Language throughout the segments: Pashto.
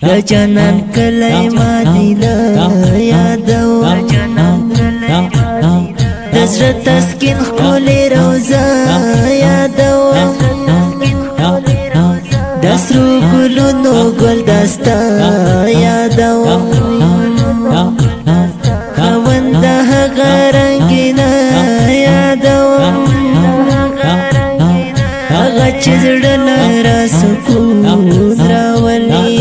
د جنان کلی مدینه یادوم د زړه تسکین ښکلې روضه یادوم د سرو ګلونو ګلدسته یادوم خاوند د هغه رنګینه یادوم هغه چې زړه لره سکون راولي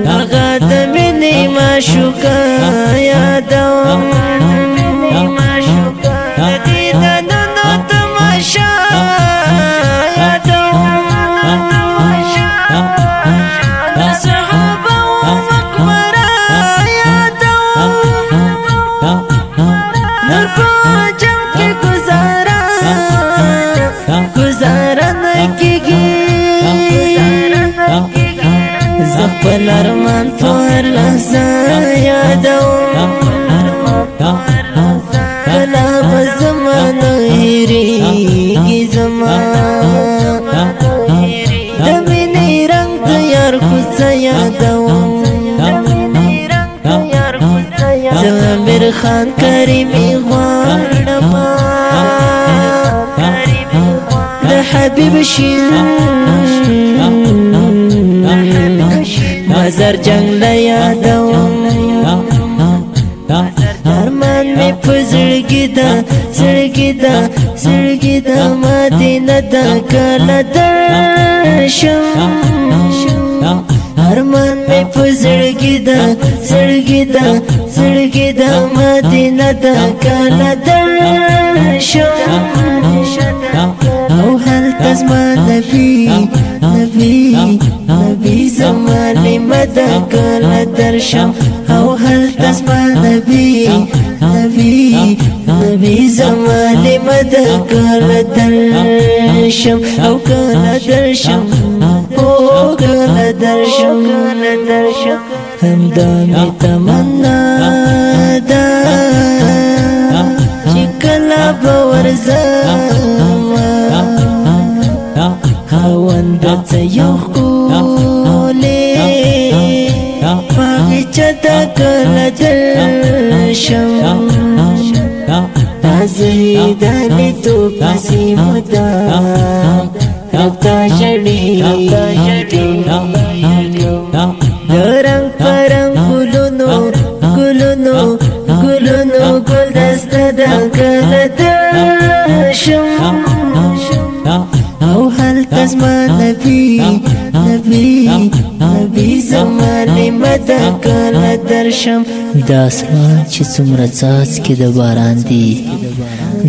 هغه د مینې معشوقه یادوم د دیدنونو تماشا یادوم د صحابه و مقبره یادوم نور په جم کې گزاره نه کېږي زه خپل ارمان په هر لحظه یادوم کله به زما نه هېرېږي زما د مینې رنګ د یار کوڅه یادوم زه امیر خان کریمي غواړم د حبیب شین مزار جنگ لیادوم ارمان می په زړګي ده زړګي ده مدینه ده کله درشم ارمان می په زړګي ده مدینه ده کله درشم او هلته زما نبی زما لمده کله درشم او هلته زما نبی زما لمده کله درشم او کله درشم همدا می تمنا ده چې کله به ورځم خاوند څه یو ښکلې باغچه کله درشم تازه د لیدو پسې مدام ربطه ژړېږم د رنګ په رنګ ګلونو ګلدسته ده کله درشم او هلته زما نبی زما لمده کله درشم د اسمان چې څومره څاڅکي د باران دي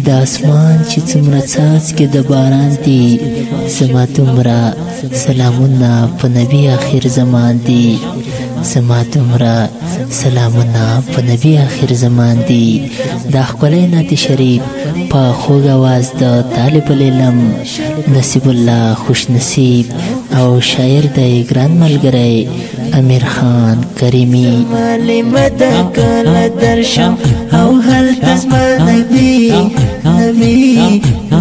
د اسمان چې څومره څاڅکي د باران دي زما دومره سلامونه په نبی آخر زمان دي زما دومره سلامونه په نبی آخر زمان دي دا ښکلی نعت شریف په خوږ اواز د طالب العلم نصیب الله خوش نصیب او شاعر دی ګران ملګری امیر خان کریمي لمده کله درشم او هلته زما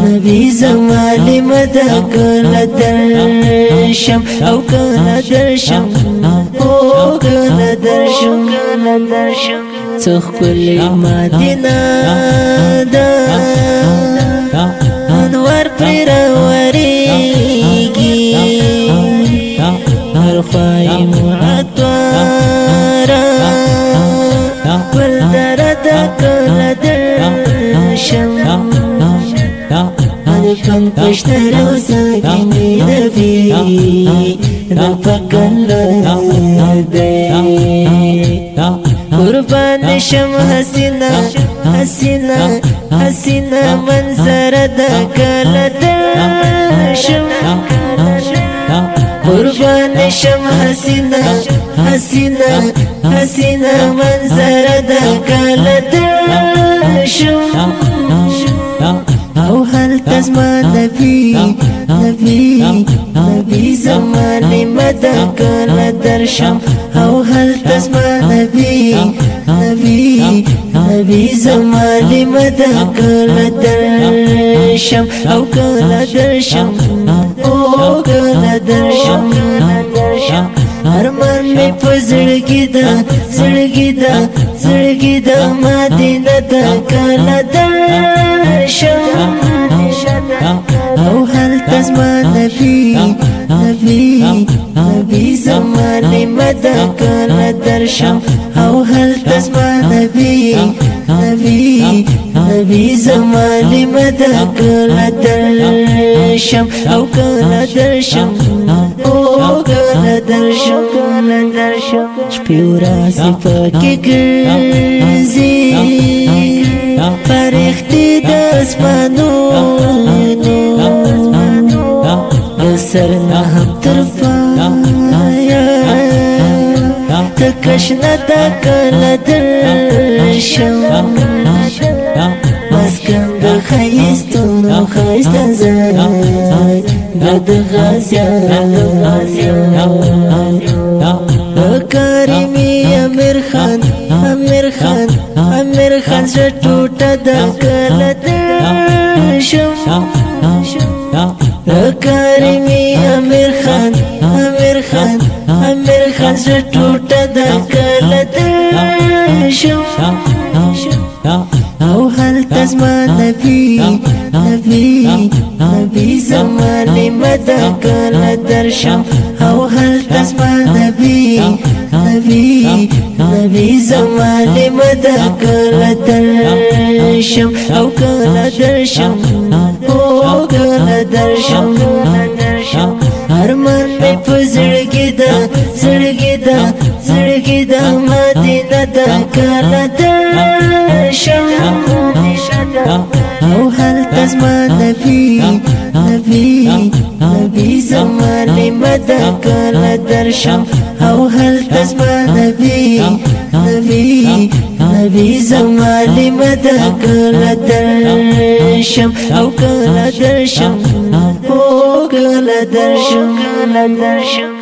نبی زما لمده کله درشم او کله درشم څه ښکلې مدینه ده انوار پرې راورېږي هر خوا یې معطره ګل دره ده کله درشم الکن پشته روزه کې مې نبي رپکله دی قربان شم حسینه منظره ده کله درشم قربان شم حسینه منظره ده کله درشم او هلته زما نبی زما لمده کله درشم او هلته زما نبی زما لمده کله درشم او کله درشم ارمان می پزړګی دا زړګی دا زړګی دا مدینه دا کله درشم او هل تزما نبی نبی نبی زمانه مدا کله درشم او هل تزما نبی نبی نبی زمانه مدا کله درشم او کله درشم او کله درشم شپیورا سپاکی گرزی فرختی دسمانونو بسرنا هم ترفایا تکشنا تا کل درشم مسکن دا خیستونو خیستن زای دد غازیان کریمی امیر خان امیر خان امیر خان شټوټه د کله درشم کریمی امیر خان امیر خان امیر خان شټوټه د کله درشم او هل تزما نبی نبی نبی زمانه مدا کله درشم او هل تزما نبی نبی نبی زمانه مدا کله درشم او کله درشم او کله درشم ارمان می پزړګی دا زړګی دا زړګی دا مدینه دا کله درشم او هل تزما نبی نبی نبی زمانه مدا کله درشم او هل تزما نبی نبی نبی زمانه مدا کله درشم او کله درشم او کله درشم